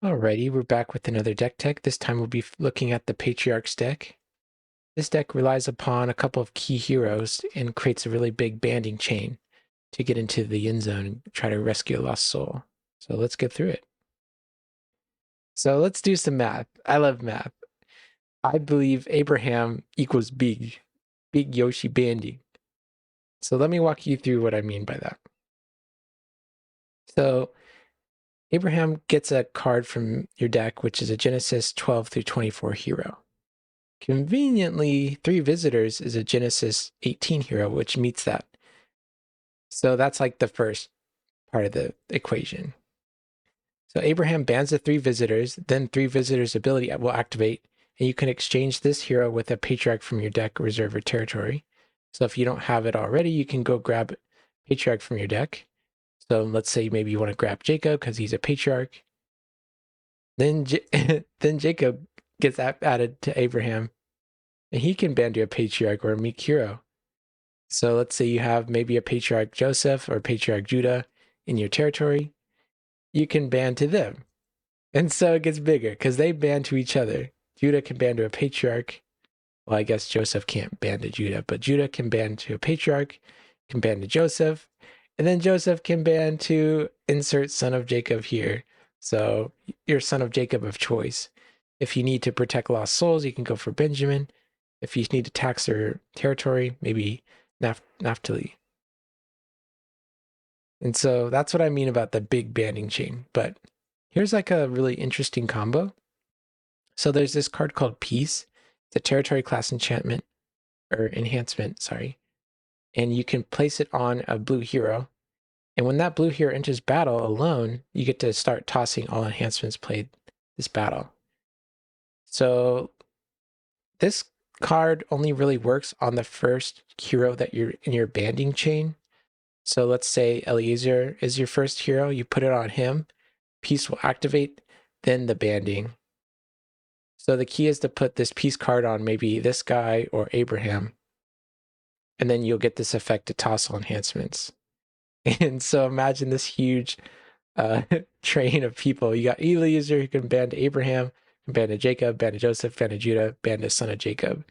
Alrighty, we're back with another deck tech. This time we'll be looking at the Patriarchs deck. This deck relies upon a couple of key heroes and creates a really big banding chain to get into the end zone and try to rescue a lost soul. So let's get through it. So let's do some math. I love math. I believe Abraham equals Beeg. Beeg Yoshi banding. So let me walk you through what I mean by that. So Abraham gets a card from your deck, which is a Genesis 12 through 24 hero. Conveniently, Three Visitors is a Genesis 18 hero, which meets that. So that's like the first part of the equation. So Abraham bans the Three Visitors, then Three Visitors ability will activate, and you can exchange this hero with a Patriarch from your deck, reserve, or territory. So if you don't have it already, you can go grab Patriarch from your deck. So let's say maybe you want to grab Jacob because he's a Patriarch. Then Jacob gets added to Abraham, and he can ban to a Patriarch or a meek hero. So let's say you have maybe a Patriarch Joseph or Patriarch Judah in your territory. You can ban to them. And so it gets bigger because they ban to each other. Judah can ban to a Patriarch. Well, I guess Joseph can't ban to Judah, but Judah can ban to a Patriarch, can ban to Joseph, and then Joseph can ban to insert son of Jacob here. So your son of Jacob of choice. If you need to protect lost souls, you can go for Benjamin. If you need to tax their territory, maybe Naphtali. And so that's what I mean about the big banding chain. But here's like a really interesting combo. So there's this card called Peace. It's a territory class enchantment, or enhancement, sorry. And you can place it on a blue hero. And when that blue hero enters battle alone, you get to start tossing all enhancements played this battle. So this card only really works on the first hero that you're in your banding chain. So let's say Eliezer is your first hero. You put it on him. Peace will activate, then the banding. So the key is to put this peace card on maybe this guy or Abraham. And then you'll get this effect to toss all enhancements. And so imagine this huge train of people. You got Eliezer who can ban to Abraham, can ban to Jacob, ban to Joseph, ban to Judah, ban to son of Jacob.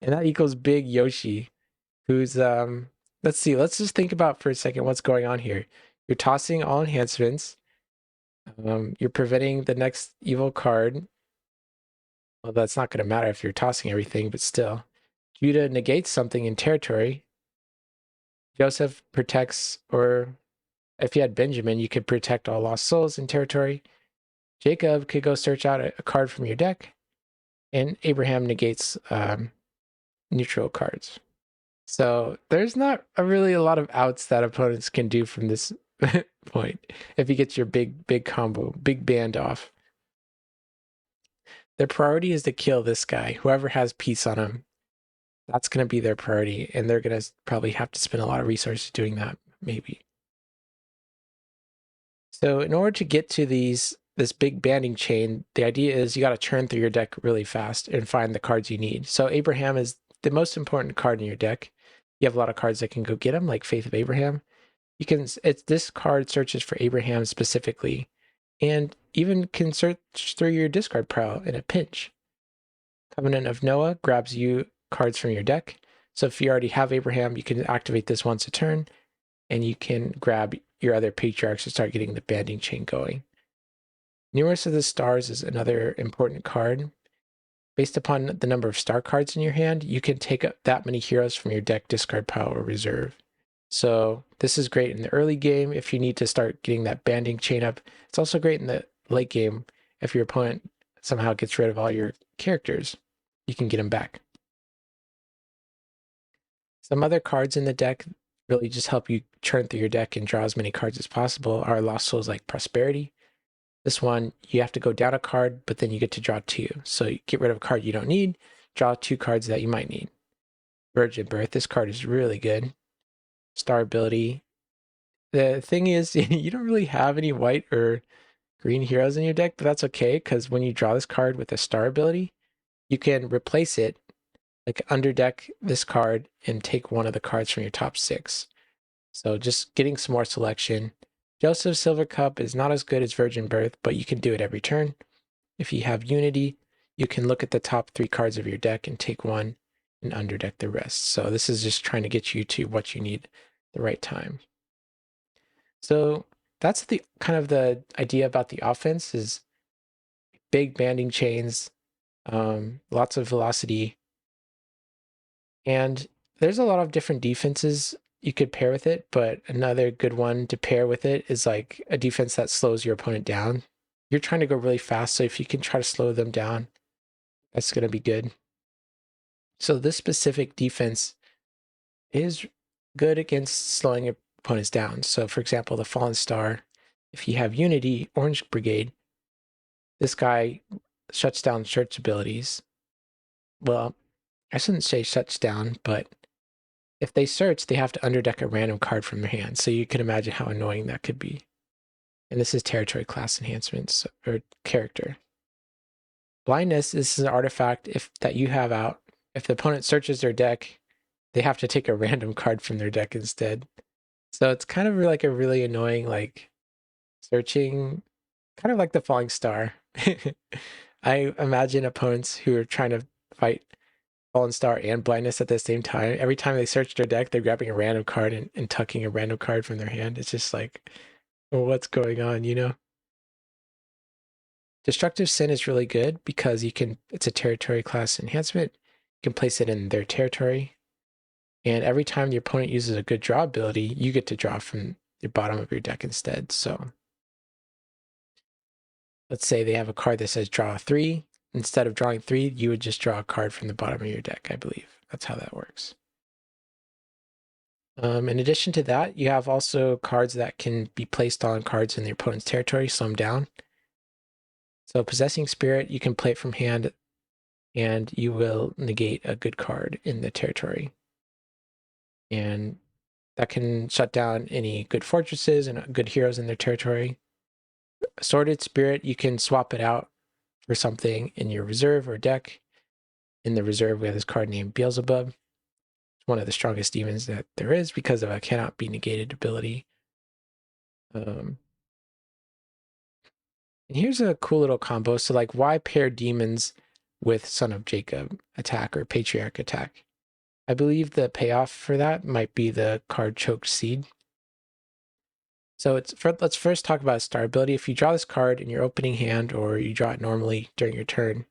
And that equals Big Yoshi, who's, let's see, let's just think about for a second what's going on here. You're tossing all enhancements. You're preventing the next evil card. Well, that's not going to matter if you're tossing everything, but still. Judah negates something in territory. Joseph protects, or if you had Benjamin, you could protect all lost souls in territory. Jacob could go search out a card from your deck. And Abraham negates neutral cards. So there's not really a lot of outs that opponents can do from this point if you get your big combo, big band off. Their priority is to kill this guy. Whoever has peace on him, that's going to be their priority. And they're going to probably have to spend a lot of resources doing that, maybe. So in order to get to this big banding chain, the idea is you got to churn through your deck really fast and find the cards you need. So Abraham is the most important card in your deck. You have a lot of cards that can go get him, like Faith of Abraham. This card searches for Abraham specifically, and even can search through your discard pile in a pinch. Covenant of Noah grabs you cards from your deck. So if you already have Abraham, you can activate this once a turn, and you can grab your other patriarchs to start getting the banding chain going. Numerous of the Stars is another important card. Based upon the number of star cards in your hand, you can take up that many heroes from your deck, discard pile, or reserve. So this is great in the early game if you need to start getting that banding chain up. It's also great in the late game if your opponent somehow gets rid of all your characters. You can get them back. Some other cards in the deck really just help you churn through your deck and draw as many cards as possible are Lost Souls like Prosperity. This one, you have to go down a card, but then you get to draw 2. So you get rid of a card you don't need, draw 2 cards that you might need. Virgin Birth, this card is really good. Star ability. The thing is, you don't really have any white or green heroes in your deck, but that's okay, because when you draw this card with a star ability, you can replace it, like underdeck this card and take one of the cards from your top 6. So just getting some more selection Joseph's Silver Cup is not as good as Virgin Birth, but you can do it every turn. If you have Unity, you can look at the top 3 cards of your deck and take one and underdeck the rest. So this is just trying to get you to what you need the right time. So that's the kind of the idea about the offense is big banding chains, lots of velocity, and there's a lot of different defenses you could pair with it, but another good one to pair with it is like a defense that slows your opponent down. You're trying to go really fast, so if you can try to slow them down, that's going to be good. So this specific defense is good against slowing your opponents down. So for example, the Fallen Star, if you have Unity, Orange Brigade, this guy shuts down search abilities. Well, I shouldn't say shuts down, but if they search, they have to underdeck a random card from their hand. So you can imagine how annoying that could be. And this is territory class enhancements or character. Blindness, this is an artifact that you have out. If the opponent searches their deck, they have to take a random card from their deck instead. So it's kind of like a really annoying, like searching, kind of like the Falling Star. I imagine opponents who are trying to fight Fallen Star and Blindness at the same time. Every time they search their deck, they're grabbing a random card and tucking a random card from their hand. It's just like, well, what's going on, you know? Destructive Sin is really good because it's a territory class enhancement. You can place it in their territory. And every time the opponent uses a good draw ability, you get to draw from the bottom of your deck instead. So let's say they have a card that says draw 3. Instead of drawing 3, you would just draw a card from the bottom of your deck, I believe. That's how that works. In addition to that, you have also cards that can be placed on cards in the opponent's territory, slow them down. So Possessing Spirit, you can play it from hand, and you will negate a good card in the territory. And that can shut down any good fortresses and good heroes in their territory. Sordid Spirit, you can swap it out for something in your reserve or deck. In the reserve, we have this card named Beelzebub. It's one of the strongest demons that there is because of a cannot be negated ability. And here's a cool little combo. So like, why pair demons with Son of Jacob attack or Patriarch attack? I believe the payoff for that might be the card Choked Seed. So let's first talk about star ability. If you draw this card in your opening hand or you draw it normally during your turn,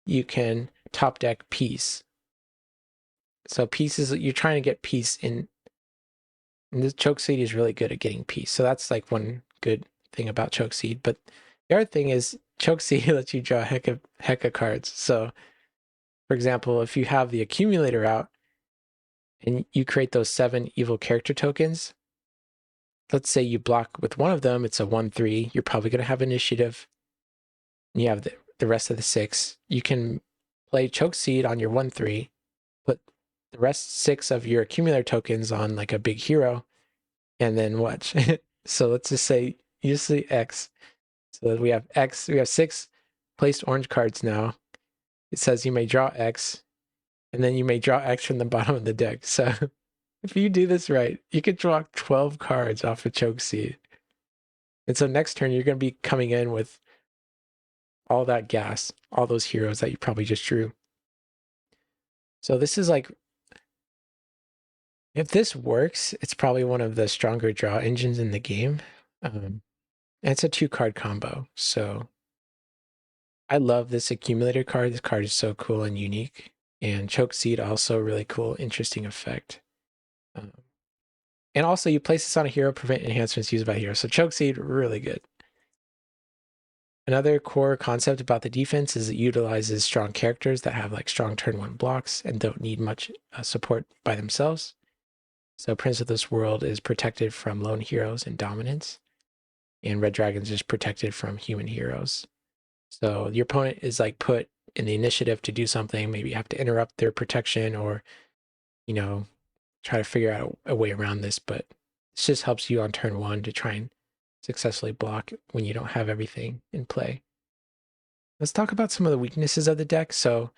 you can top deck Peace. So Peace is, you're trying to get Peace in, and this Choke Seed is really good at getting Peace. So that's like one good thing about Choke Seed. But the other thing is Choke Seed lets you draw a heck of cards. So for example, if you have the accumulator out and you create those 7 evil character tokens, let's say you block with one of them, it's a 1/3, you're probably going to have initiative. And you have the rest of the 6. You can play Choke Seed on your 1/3, put the rest 6 of your accumulator tokens on like a big hero, and then watch. So let's just say you see X. So we have X, we have 6 placed orange cards now. It says you may draw X, and then you may draw X from the bottom of the deck. So if you do this right, you could draw 12 cards off a Choke Seed. And so next turn, you're going to be coming in with all that gas, all those heroes that you probably just drew. So this is like, if this works, it's probably one of the stronger draw engines in the game. And it's a 2-card combo. So I love this accumulator card. This card is so cool and unique. And Choke Seed also really cool, interesting effect. And also you place this on a hero, prevent enhancements used by hero. So Choke Seed, really good. Another core concept about the defense is it utilizes strong characters that have like strong turn 1 blocks and don't need much support by themselves. So Prince of this World is protected from lone heroes and dominance, and Red Dragons is protected from human heroes. So your opponent is like put in the initiative to do something. Maybe you have to interrupt their protection or, you know, try to figure out a way around this, but this just helps you on turn 1 to try and successfully block when you don't have everything in play. Let's talk about some of the weaknesses of the deck. So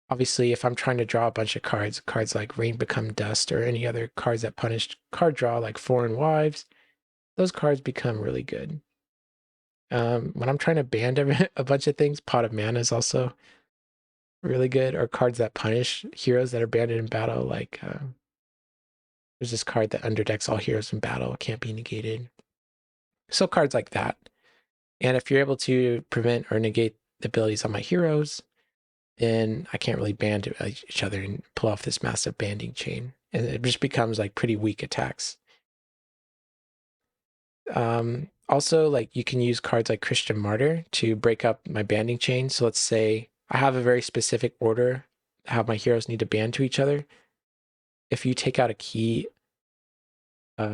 obviously, if I'm trying to draw a bunch of cards like Rain Become Dust or any other cards that punish card draw like Foreign Wives, those cards become really good. When I'm trying to ban a bunch of things, Pot of Mana is also really good, or cards that punish heroes that are banned in battle. Like there's this card that underdecks all heroes in battle, can't be negated. So cards like that. And if you're able to prevent or negate the abilities on my heroes, then I can't really ban each other and pull off this massive banding chain. And it just becomes like pretty weak attacks. Also, like you can use cards like Christian Martyr to break up my banding chain. So let's say I have a very specific order how my heroes need to band to each other. If you take out a key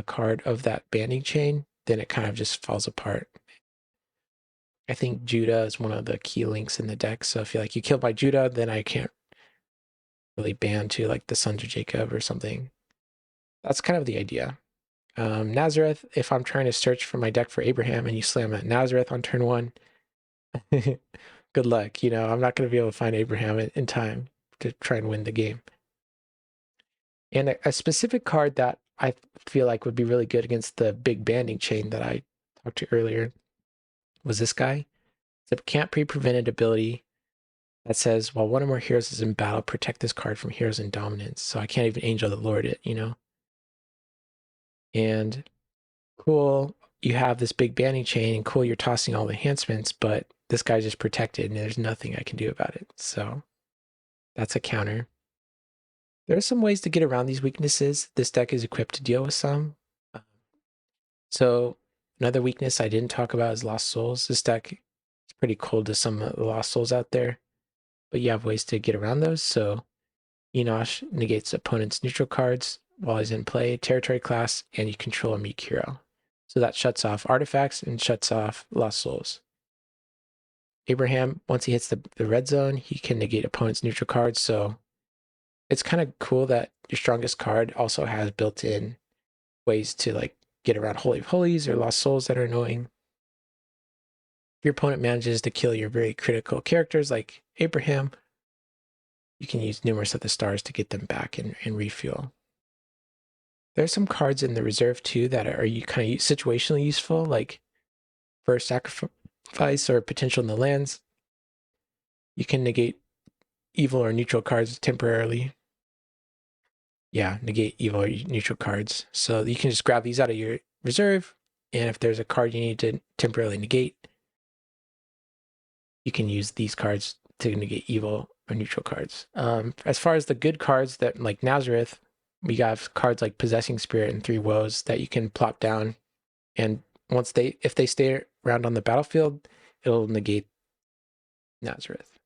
card of that banding chain, then it kind of just falls apart. I think Judah is one of the key links in the deck. So if you kill my Judah, then I can't really band to like the Sons of Jacob or something. That's kind of the idea. Nazareth, if I'm trying to search for my deck for Abraham and you slam at Nazareth on turn 1, good luck. I'm not going to be able to find Abraham in time to try and win the game. And a specific card that I feel like would be really good against the big banding chain that I talked to earlier was this guy. It's a can't be prevented ability that says, while one or more heroes is in battle, protect this card from heroes in dominance. So I can't even Angel the Lord it, And cool, you have this big banding chain, and cool, you're tossing all the enhancements, but this guy's just protected, and there's nothing I can do about it. So that's a counter. There are some ways to get around these weaknesses. This deck is equipped to deal with some. So another weakness I didn't talk about is Lost Souls. This deck is pretty cold to some of the Lost Souls out there, but you have ways to get around those. So Enosh negates opponent's neutral cards while he's in play, territory class, and you control a meek hero. So that shuts off artifacts and shuts off Lost Souls. Abraham, once he hits the red zone, he can negate opponent's neutral cards. So it's kind of cool that your strongest card also has built-in ways to like get around Holy of Holies or Lost Souls that are annoying. If your opponent manages to kill your very critical characters like Abraham, you can use Numerous of the Stars to get them back and refuel. There's some cards in the reserve too that are kind of situationally useful, like for sacrifice or potential in the lands. You can negate evil or neutral cards temporarily. Yeah, negate evil or neutral cards. So you can just grab these out of your reserve, and if there's a card you need to temporarily negate, you can use these cards to negate evil or neutral cards. As far as the good cards that like Nazareth, we have cards like Possessing Spirit and Three Woes that you can plop down, and if they stay around on the battlefield, it'll negate Nazareth.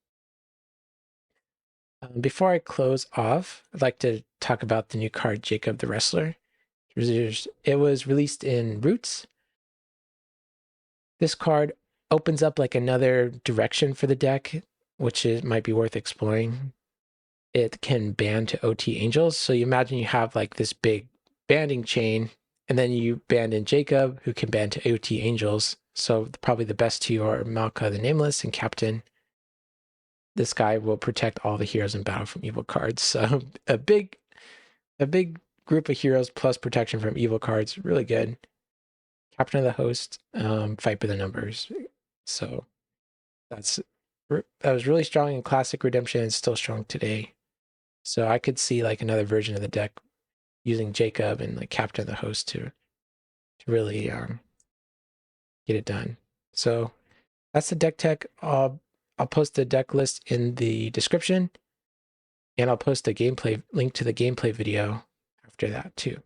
Before I close off, I'd like to talk about the new card, Jacob the Wrestler. It was released in Roots. This card opens up like another direction for the deck, which might be worth exploring. It can ban to OT Angels. So you imagine you have like this big banding chain, and then you ban in Jacob, who can ban to OT Angels. So probably the best two are Malka the Nameless and Captain. This guy will protect all the heroes in battle from evil cards. So a big group of heroes plus protection from evil cards, really good. Captain of the Host, fight by the numbers. So that was really strong in Classic Redemption and still strong today. So I could see like another version of the deck using Jacob and like Captain of the Host to really get it done. So that's the deck tech. I'll post the deck list in the description, and I'll post a gameplay link to the gameplay video after that too.